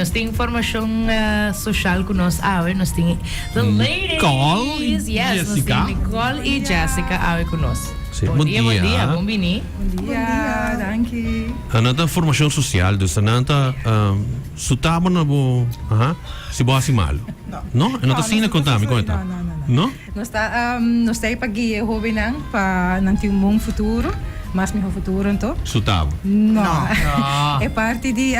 nós tem informação social com nós, nós tem the ladies. Nicole e Yes, nós Jessica. tem Nicole e Jessica com nós. Bom dia. Bom dia, bom bini. Bom dia, dankie. Nanta formação social, dus nanta sutaba na bo, si bo asimal. No? Nanta sina contami, conta. Não. No? Nós está pag hobby nang pa nang timong futuro, mas meu futuro então. Sutaba. Não. É parte de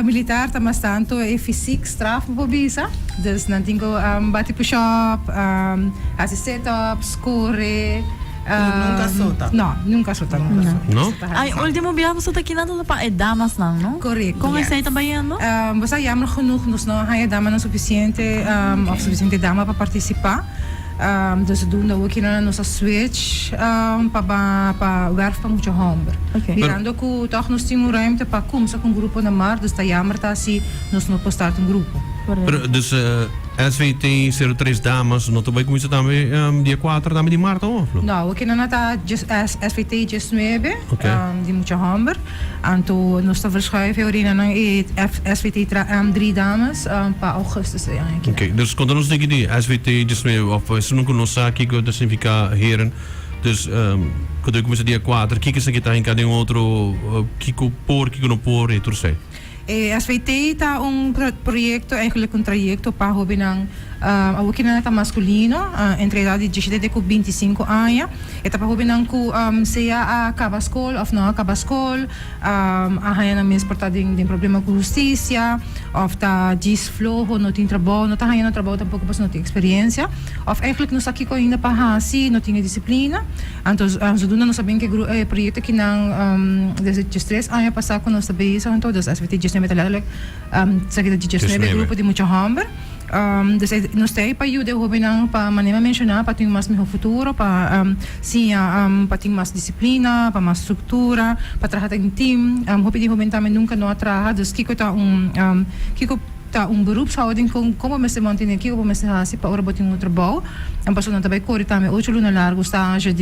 militar, mas tanto é físico, straf bobisa. Dus nang tingo bati push-up, setups, corre. Nunca solta? Não, nunca solta. No? Ay, último bilang sa takinado na pa damas lang, no? Correct. Kung yes. isa ito ba yan, no? Basta jammer genoeg, dus nou ga je dama na suficiente, of suficiente dama para participar. Dus doen dat ook in een switch, pa werf pa muito homem. Okay. Mirando que toch nos tinha ruimte para começar com grupo na mar, dus da jammer tá assim, nos não postar um grupo. Pero, dus SVT 03 damas, no também começa também dia 4 também de março, ou? Não, aqui na tá SVT 19, Okay. de muito homem. Anto nos está verschuiven orina na SVT 3 dames para augustus eigenlijk. Ok, dus quando nós temos de SVT, of se não conosco aqui, que eu significa heren, dus quando eu começo dia 4, que se está em cada outro, que não por, e tudo sei. SVT está projeto, eigenlijk een trajecto para hobby ng awaki na nata masculino, entre idade de 17 e 25 anos. Eta para hobby ng ku seja acaba escola, of não acaba escola, ahaya na mes porta din problema com justiça, of ta disfloho, no tem trabalho, no ta haya no trabalho tampouco pas no tem experiência, of eigenlijk no sakiko ainda para hasi, no tem disciplina. Antos zuduna no sabem que projeto que ng 13 anos passar com nós saber isso, então das SVT just metalelijk sa kita just grupo de muito hamber. Nós temos para ajudar o jovem para maneira mencionar para ter mais melhor futuro, para sim, para ter mais disciplina, para mais estrutura, para trabalhar em time. O jovem também nunca não trabalha, dus kiko tá beroepshouding como me se manter aqui, como me se hasi para ora botar um trabalho. Passou não também corre também 8 lunas largo estágio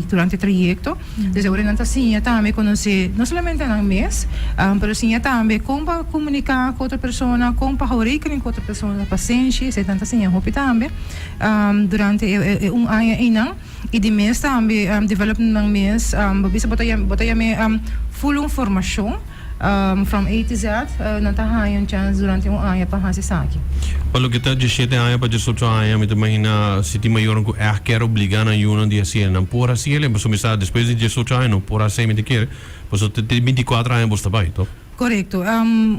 durante o trajecto. Desde agora não tá sim, também conhecer não somente na mês, mas sim também como para comunicar com outra pessoa, como para reunir com outra pessoa, paciente, se tanto assim, hope também durante ano ainda e de mês também development ng mês, bisa botar me full informação. From A to Z, natahayon chance durante um ano para hasi sa akin. Pelo que está de 7 anos para 18 anos, me imagina se tem maior que quer obrigar na União de assim, não por assim, ele mas começar depois de 18 anos, não por assim me quer, pois até 24 anos você vai, top. Correcto.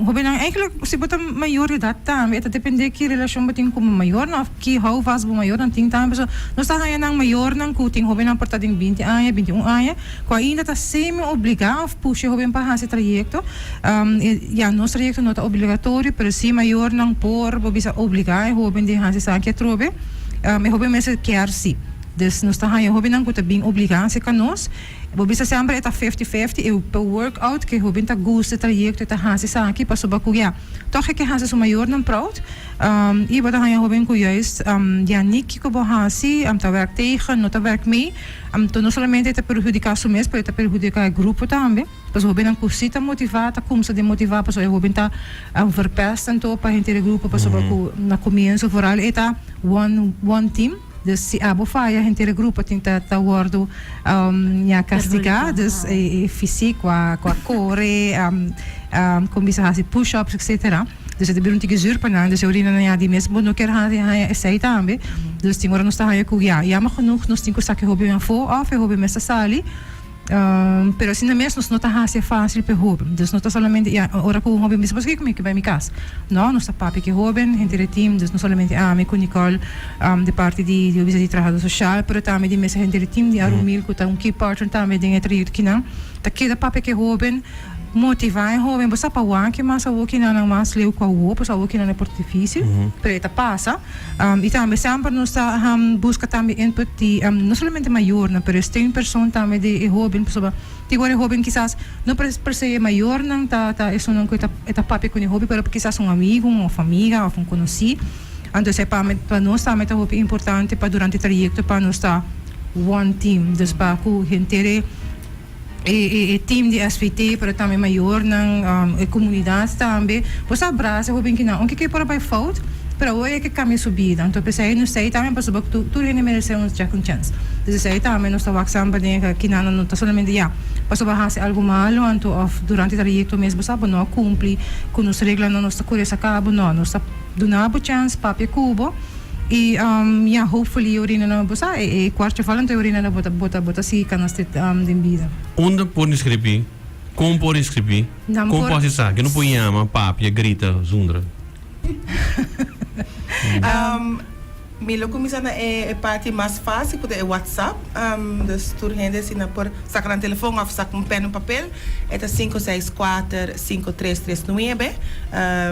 Hobi nang eigenlijk si bota mayor edad tam, eta depende ki relasyon bating como mayor na ki how fast bo mayor nang ting tam so no sa kaya nang mayor nang kuting hobi nang portading 20 anos, 21 anos, ko ainda ta semi obligado of push hobi pa hasi trayecto. Nos trayecto no ta obligatório, pero si mayor nang por bobi sa obligado hobi di hasi sa kya trobe. Hobi mes quer si. Dus nós estamos aí, hobby não custa bem obrigado a nós. Bobi sa sempre é 50-50 e o workout que hobby tá gosta trajecto tá hasi sa aqui para suba kuya. Toch que hasi so maior não proud. E bota aí hobby ku juist ja niet ko bo hasi ta werk tegen, no ta werk mee. To não somente tá perjudicar su mes, pero tá perjudicar o grupo também. Pas hobby não kusita motivata, como se de motivar para so hobby tá verpesten to para gente do grupo para suba ku na comienzo vooral eta one team. Dus se abo faia, a gente do grupo tenta wordo castigados físico, com a corre, com bisa hasi push-ups, etc. Dus het bedoelt ik zuur panang, dus urina na die mesmo no quer hasi sei também. Dus tem hora nos tá aí com ja maar genoeg nos tem que saque hobby een voor-af, hobby messa sali. Pero assim mesmo não está assim fácil para hobby. Dus não está somente ora com hobby mesmo que comigo vai me casa. Não está papi que hobby, gente de team, dus não somente me com Nicole de parte de visa de trabalho social, pero também de mesa gente de team de Arumil que tá key partner também de entre que não. Tá que da papi que hobby motivar jovem, você para o que mais o que não mais leu com o outro, o que não é muito difícil, pero tá passa. E também sempre nós busca também input de não somente maior, não, pero tem pessoa também de jovem, pessoa, de agora jovem quizás não per se maior não tá isso não coisa é papi com o jovem, pero quizás amigo, uma família, ou conhecido. Então é para nós também é importante para durante o trajecto para nós tá one team, dus para que gente team de SVT, pero também maior ng comunidade também. Pois abraça, hobin que não. O que por by fout? Pero hoje é que caminha subida. Então, pensei, não sei também, para saber que tu nem merece um second chance. Então, sei também, nós estamos aqui que não está somente já. Para saber se algo malo, então, durante o trajecto mesmo, sabe, não cumpre com as regras, não está curiosa, acaba, não. Nós está dando chance, papi cubo. E, hopefully, eu urina na bosa. E quarto falando, eu urina na bota si, que nós temos de vida. Onde pode inscrever? Como pode inscrever? Como pode acessar? Que não pode chamar, papi, grita, zundra. Milo começa na parte mais fácil, porque é WhatsApp. Dus tur gente se por sacar no telefone ou sacar pen e papel, é 564-5339.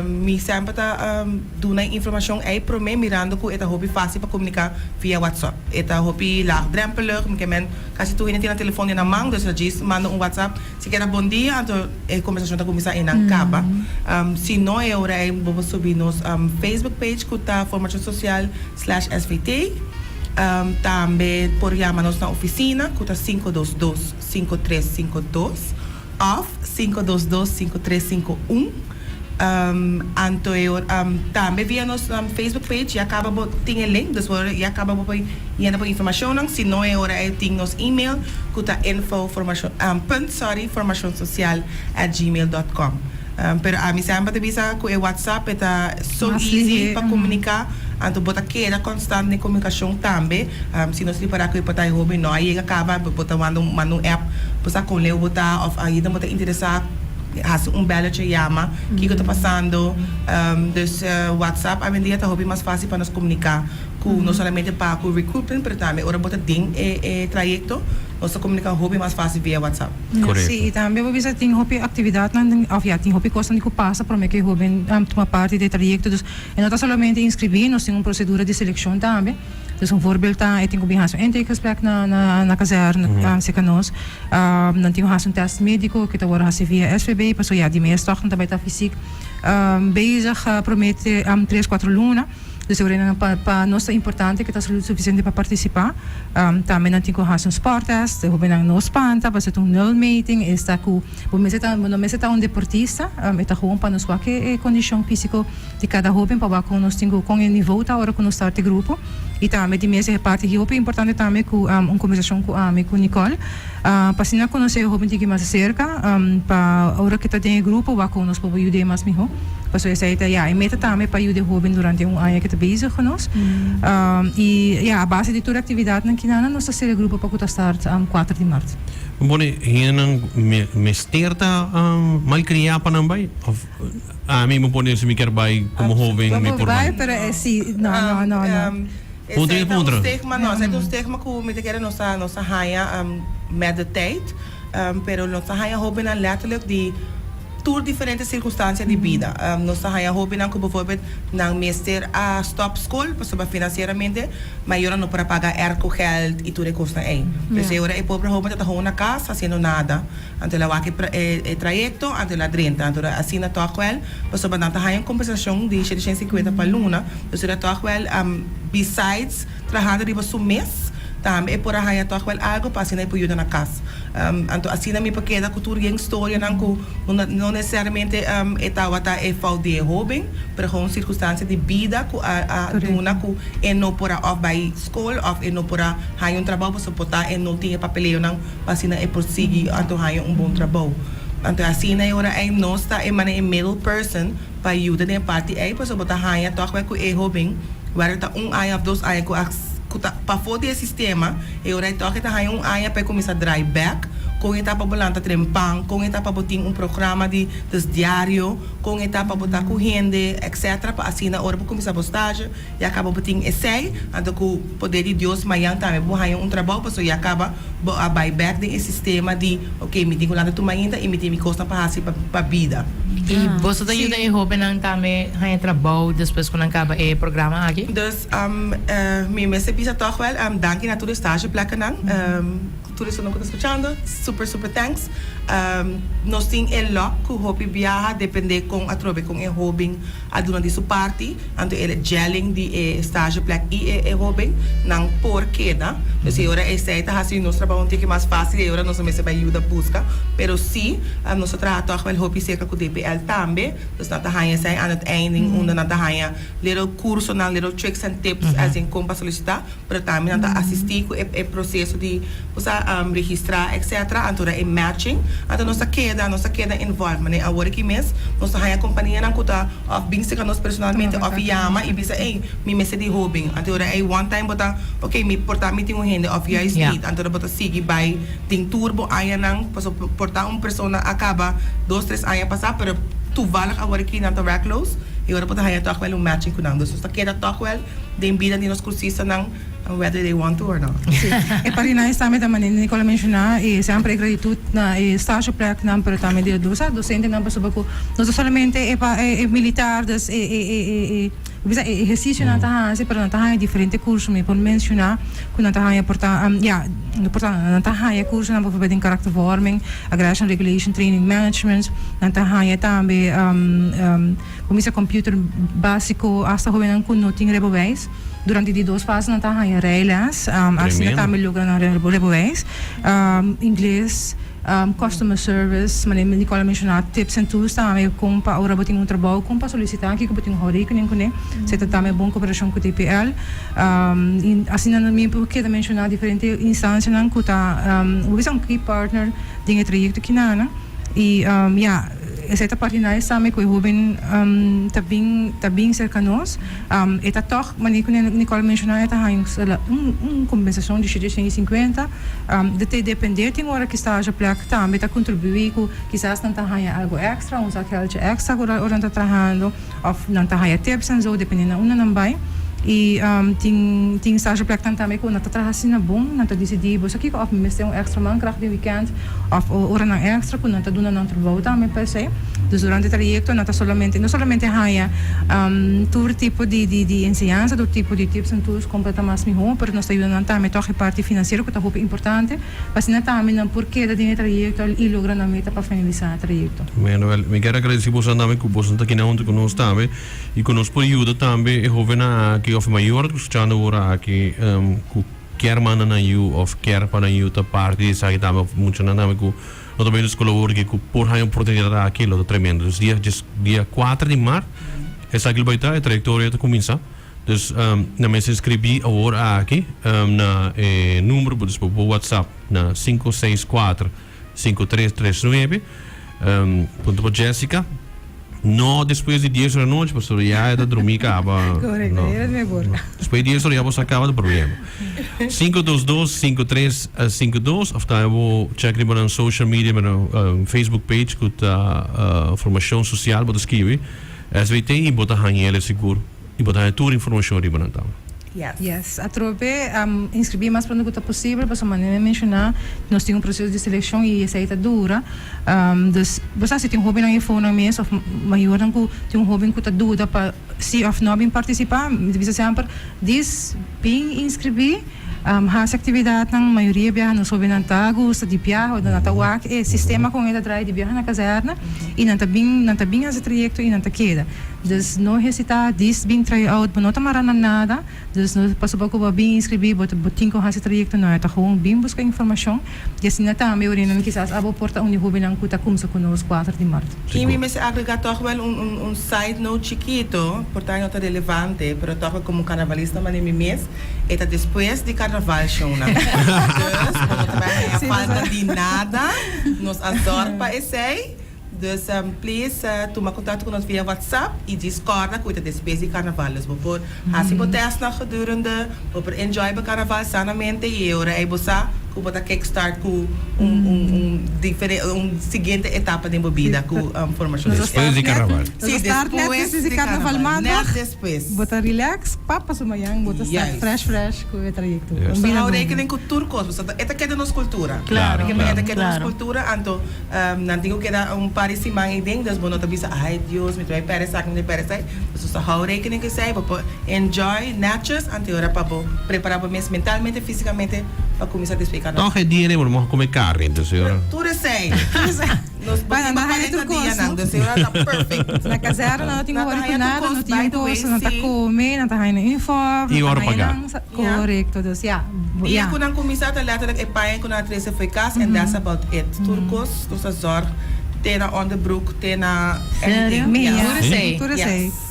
Me sempre tá dando informação aí para mim, mirando que é hobby fácil para comunicar via WhatsApp. É hobby laagdrempelig, porque men quase tu ainda tem o telefone na mão, dus diz manda WhatsApp. Se quer bom dia, então a conversação tá começar em acaba. Se não é hora, vamos subir nos Facebook page que tá formação social /SVT. Também por chamar-nos na oficina, que está 522-5352 ou 522-5351. Também via nosso Facebook page, e acaba tem o link, dus e acaba por informação. Se não é hora, tem nosso e-mail, que está formacionsocial@gmail.com. Pero a mim sempre bisa que o WhatsApp está so easy para comunicar. Então, bota queda constante de comunicação também. Se nós preparar que botar hobby, não aí acaba botar manda app, botar com leu botar ou ainda botar interessar has belletje chama que está passando. Dus WhatsApp a dia tá hobby mais fácil para nós comunicar. Não somente para o recruitment, mas também ora botar ding trajecto. Nós comunicamos hobby mais fácil via WhatsApp. Correto. Sim, e também eu vejo tem hobby atividade, tem hobby coisa que passa para mim que hobby toma parte do trajecto. Dus e não está somente inscrever, nós temos uma procedura de seleção também. Dus een voorbeeld daar, ik denk op een intakegesprek na kazerne, zeker nos. Dan temos een test médico, que wordt via SVB, dus ja, die meeste toch daarbij dat fysiek bezig, promete 3-4 luna. Dus para nós é importante que está suficiente para participar. Também não tem que fazer um sport test, o bem não espanta, para ser null meeting, está com, o mês está um deportista, está com para nós qualquer condição física de cada jovem para que nós tenhamos com o nível da hora que nós start grupo. E também de mês é parte que é importante também com uma conversação com Nicole, para se não conhecer o jovem que mais cerca, para a hora que está em grupo, para que nós podemos ajudar mais melhor. Para isso é a meta também para ajudar o jovem durante ano que está bezig genos. E a base de toda a atividade que nós estamos grupo para que start 4 de março. Bom, hier nang mesterta malcriar pa nang bay? A mim mo pode se me quer bay como jovem me por bay. Pero sim, não. Ponto. É um stigma que me quer nossa raia met de tijd, pero nossa raia hobby na letterlijk die tour diferentes circunstâncias de vida. Nossa raia hobby na que bijvoorbeeld na meester a stop school, para financeiramente, mas eu não para pagar erco geld e tudo custa aí. Então eu é pobre hobby tá na casa fazendo nada. Então lá que trajecto, então lá 30, então assim na toa quel, para não tá raia compensação de 150 para luna. Então lá toa quel besides trabalhando de você mês, também é por a raia toa quel algo para assim na ajuda na casa. Então assim na minha pequena cultura e história não necessariamente é falta de hobby, mas com circunstâncias de vida que a dona que é não por a off by school ou é não por a raia trabalho para suportar é não tinha papeleo não para assim é prosseguir então raia bom trabalho. Então assim na hora é nós está é mana é middle person para ajuda na parte é para suportar raia toa quel que é hobby, agora tá ano ou 2 anos para fora do sistema, eu já estou aqui para começar a drive back, com a etapa bolanta trempang, com a etapa botar programa de diário, com a etapa botar corrente, etc. Para assim na hora para começar a postagem, e acaba botando essay, então com o poder de Deus, mas também vou trabalho, para e acaba a buy back do sistema de, ok, me digo lá da tua ainda e me tem me custa para a vida. E você tem ajuda em hobby não também há trabalho depois quando acaba o programa aqui? Dus me pisa toch wel dank na toda stageplekken dan. Todos estão nos escutando, super thanks. Nós temos lock que o hobby viaja, depende com a trobe com o hobby a doen die party, anto ele gelling die stageplek e hobby, nang por queda. Dus agora sei tá assim nós trabalhamos um pouco mais fácil, agora nós começamos a ajuda busca, pero sim, nós trabalhamos toch wel hobby zeker com o DPL também, dus na tahanha sai aan het einde onder na tahanha little curso na little tricks and tips assim como para solicitar, pero também na assistir com o processo de você registrar, etc. Anto é matching, anto nossa queda involvement, né? Agora que mês nossa tahanha companhia não custa of bem se nós personalmente of yama e bisa me messe de hobby, anto é one time botar, okay, me portar me tem rende of juist niet, anto botar sigue by tem turbo aya nang portar persona acaba 2-3 anos passar, pero toevallig agora aqui na werkloos, e agora botar haya toch wel matching com nang, dus dat queda toch wel de vida de nos cursista nang whether they want to or not. E para nós também da maneira Nicola mencionar e sempre gratuito na estágio plek na pero também de docente na pessoa que não somente é militar das bisa exercício na tahanha pero na tahanha diferente curso me por mencionar que na tahanha porta na tahanha curso na bijvoorbeeld in karaktervorming, aggression regulation training management, na tahanha também comisa computer básico hasta joven com noting rebowijs durante die 2 fases na tahanha rijles assim na também lugar na rebowijs inglês customer service, mas Nicola mencionou tips and tools também como para ora botar trabalho, como para solicitar aqui que botar rekening com né, se também bom cooperação com o TPL, assim na minha porque também mencionar diferentes instâncias não que tá, um key partner de trajecto que nana e essa parte nós também que o Ruben tá bem cercanos, eta toch, mas Nicola mencionou eta compensação de 150, de te depender tem hora que está já placa também tá contribuir com quizás não tá algo extra, um geld extra ora tá trabalhando, ou não tá tips and so dependendo na não vai. E tem estágio plek também quando está trabalhando bom, não está decidido, só que of mesmo extra mankracht de weekend, of ora não extra quando está dando não trabalho também per se. Dus durante o trajecto não somente haya todo tipo de enseñanza, todo tipo de tips and tools completa mais melhor, pero nós está ajudando também toda a parte financeira que está muito importante, mas não também não porque da dinheiro trajecto e logra na meta para finalizar o trajecto. Manuel, me quero agradecer você também que você está aqui na onde conosco também e conosco por ajuda também e jovem que of maior que está ora aqui que quer mana na you of quer para you ta parte sai também funcionando também com nós também nos colaboramos que por aí oportunidade aquilo tremendo. Dus dia 4 de março essa aquilo vai estar a trajetória está começar. Dus na me inscrevi agora aqui na número por WhatsApp na 564 5339 ponto por Jessica. No, depois de 10 da noite, pastor, já é da dormir acaba. Correto, era de boa. Depois de 10 horas já você acaba do problema. 522-5352, of tá, eu vou check na social media, na Facebook page, com a informação social, vou escrever. SVT e botar hanhele seguro. E botar toda a informação ali para Yes, a trope inscrever mais pronto que possível, para maneira mencionar, nós temos processo de seleção e essa é dura. Dus você tem hobby na iPhone mesmo, of maior que tem hobby que tá dura para se of não bem participar, bisa sempre bem inscrever. As atividades na maioria viaja no sobe na gusta de viajar ou na tawak é sistema com ele atrai de viajar na caserna e não tá bem esse trajeto e não tá queda. Dus não hesitar bem try out, não tá marana nada. Dus não passou pouco bem inscrever, botin com esse trajeto não tá com bem buscar informação. E assim tá me orientando quizás abo porta onde hobby não cuta como se conosco 4 de março. E me se agregar toch wel side note chiquito, portanto não tá relevante, pero toch como carnavalista mas nem mês, eta depois de carnaval show na. Dus não falta de nada, nos adorpa esse. Dus please toma contato com nós via WhatsApp e Discord cuida despesa de carnaval. Dus voor als je protest nog gedurende, voor enjoy bij carnaval sanamente e ora aí você para kickstart com seguinte etapa de bebida com formação. Depois de carnaval. Sim, depois de carnaval. Net depois. Bota relax, papa sumayang, bota fresh com o trajeto. Você há rekening com turcos, você esta que é da nossa cultura. Claro, esta que é da nossa cultura, então não digo que era parecimento e ding, das bono tabisa, ai Deus, me vai perecer, me perecer. Você só há rekening que sai, para enjoy natures, ante ora para preparar para mesmo mentalmente, fisicamente para começar a explicar. Toch é dinheiro, mas vamos comer carne, então senhora. Tudo sei. Nos Para na haya na dia turcos, nang, no? dus na perfect. Na kasera na natin Nata ko haya na turcos, no by the tiempo way, sa natakome, natahay na uniform, I oro natahay pagar. ng correcto, dus yeah. Dia ko nang kumisa ta letterlijk epaien ko na trese foi kas and that's about it. Turcos, dus a zorg, tena onderbroek, tena Sério? anything. Meia. Tudo sei. Tudo sei. Yes.